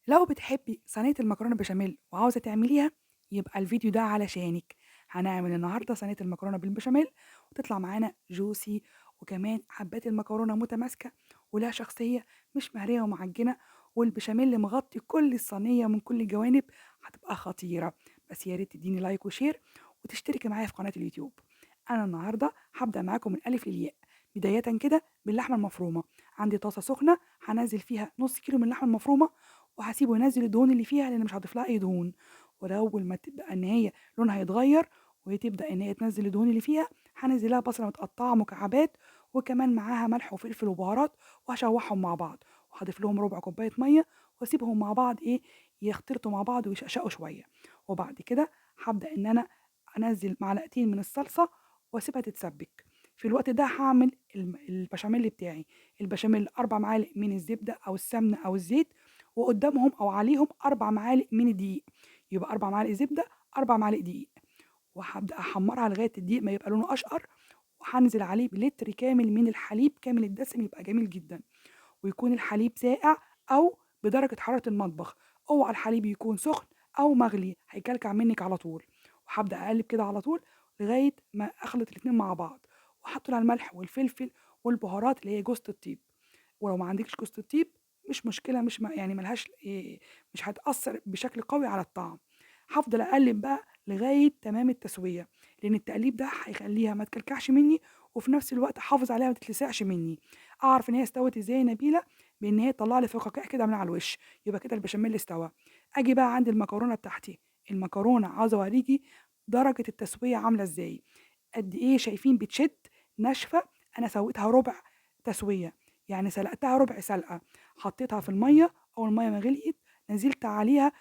لو بتحبي صينية المكرونة بشاميل وعاوزة تعمليها يبقى الفيديو ده علشانك. هنعمل النهارده صينية المكرونة بالبشاميل وتطلع معانا جوسي، وكمان حبات المكرونة متماسكة ولها شخصية، مش مهرية ومعجنة، والبشاميل مغطي كل الصينية من كل الجوانب. هتبقى خطيرة. بس يا ريت تديني لايك وشير وتشتركي معايا في قناة اليوتيوب. انا النهارده هبدأ معاكم من الف للياء. بداية كده باللحمة المفرومة. عندي طاسة سخنة هنزل فيها نص كيلو من اللحمة المفرومة، وهسيبه ينزل الدهون اللي فيها لان مش هضيف لها اي دهون. واول ما تبدا ان هي لونها يتغير وتبدا ان هي تنزل الدهون اللي فيها، هنزل لها بصله متقطعه مكعبات، وكمان معاها ملح وفلفل وبهارات، وهشوحهم مع بعض، وهضيف لهم ربع كوبايه ميه، واسيبهم مع بعض يختلطوا مع بعض ويشقشقوا شويه. وبعد كده هبدا ان انا انزل معلقتين من الصلصه واسيبها تتسبك. في الوقت ده هعمل البشاميل بتاعي. البشاميل 4 معالق من الزبده او السمنه او الزيت، وقدامهم او عليهم 4 معالق من الدقيق. يبقى 4 معالق زبده، 4 معالق دقيق. وهبدا احمرها لغايه الدقيق ما يبقى لونه اشقر، وهنزل عليه بلتر كامل من الحليب كامل الدسم، يبقى جميل جدا. ويكون الحليب ساقع او بدرجه حراره المطبخ. اوعى الحليب يكون سخن او مغلي، هيكلكع منك على طول. وهبدا اقلب كده على طول لغايه ما اخلط الاتنين مع بعض، واحط لها الملح والفلفل والبهارات اللي هي جوز الطيب. ولو ما عندكش جوز الطيب مش مشكله، مش يعني ملهاش مش هتاثر بشكل قوي على الطعم. هفضل اقلب بقى لغايه تمام التسويه، لان التقليب ده هيخليها ما تكلكعش مني، وفي نفس الوقت احافظ عليها ما تتلسعش مني. اعرف ان هي استوت ازاي يا نبيله؟ بان هي تطلع لي فقاقيع كده من على الوش، يبقى كده البشاميل استوى. اجي بقى عند المكرونه بتاعتي. المكرونه عاوزه اوريكي درجه التسويه عامله ازاي، قد ايه شايفين بتشد ناشفه. انا سويتها ربع تسويه، يعني سلقتها ربع سلقه. حطيتها في الميه، اول الميه ما غليت نزلت عليها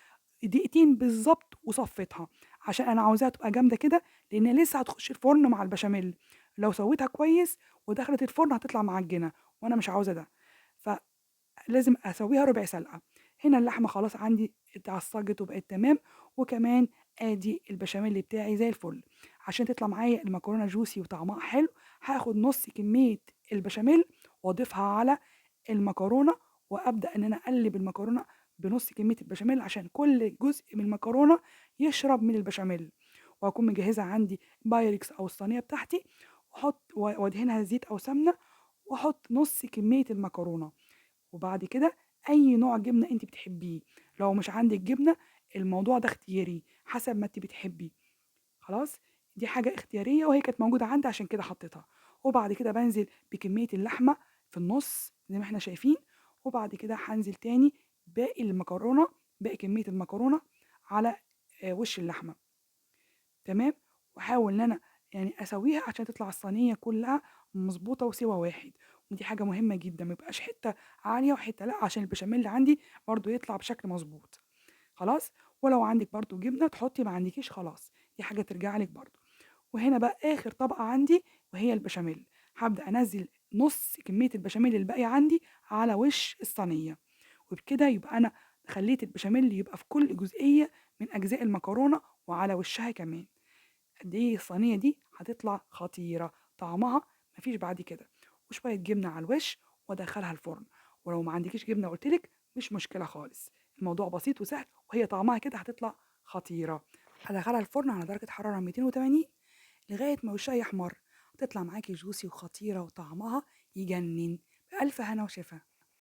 دقيقتين بالظبط وصفيتها، عشان انا عاوزاها تبقى جامده كده، لان لسه هتخش الفرن مع البشاميل. لو سويتها كويس ودخلت الفرن هتطلع معجنه، وانا مش عاوزه ده. فلازم اسويها ربع سلقه. هنا اللحمه خلاص عندي اتعصجت وبقت تمام، وكمان ادي البشاميل بتاعي زي الفل. عشان تطلع معايا المكرونه جوسي وطعمها حلو، هاخد نص كميه البشاميل واضيفها على المكرونه، وابدا ان انا اقلب المكرونه بنص كميه البشاميل عشان كل جزء من المكرونه يشرب من البشاميل. واكون مجهزه عندي بايركس او الصينيه بتاعتي، واحط وادهنها زيت او سمنه، واحط نص كميه المكرونه. وبعد كده اي نوع جبنه انت بتحبيه. لو مش عندك جبنه، الموضوع ده اختياري حسب ما انت بتحبي. خلاص، دي حاجه اختياريه وهي كانت موجوده عندي عشان كده حطيتها. وبعد كده بنزل بكميه اللحمه في النص زي ما احنا شايفين. وبعد كده هنزل تاني باقي المكرونه، باقي كميه المكرونه على وش اللحمه. تمام. واحاول ان انا يعني اسويها عشان تطلع الصينيه كلها مظبوطه وسوا واحد. ودي حاجه مهمه جدا، ما يبقاش حته عاليه وحته لا، عشان البشاميل اللي عندي برضو يطلع بشكل مظبوط. خلاص. ولو عندك برضو جبنه تحطي، ما عندكيش خلاص، دي حاجه ترجع لك برضو. وهنا بقى اخر طبقه عندي وهي البشاميل. هبدا انزل نص كميه البشاميل الباقيه عندي على وش الصينيه. وبكده يبقى انا خليت البشاميل يبقى في كل جزئيه من اجزاء المكرونه وعلى وشها كمان. قد ايه الصينيه دي هتطلع خطيره، طعمها مفيش بعد كده. وشويه جبنه على الوش وادخلها الفرن. ولو ما عندكيش جبنه قلتلك مش مشكله خالص، الموضوع بسيط وسهل، وهي طعمها كده هتطلع خطيره. هدخلها الفرن على درجه حراره 280 لغايه ما وشها يحمر. هتطلع معاكي جوسي وخطيره وطعمها يجنن. بألف هنا وشفا.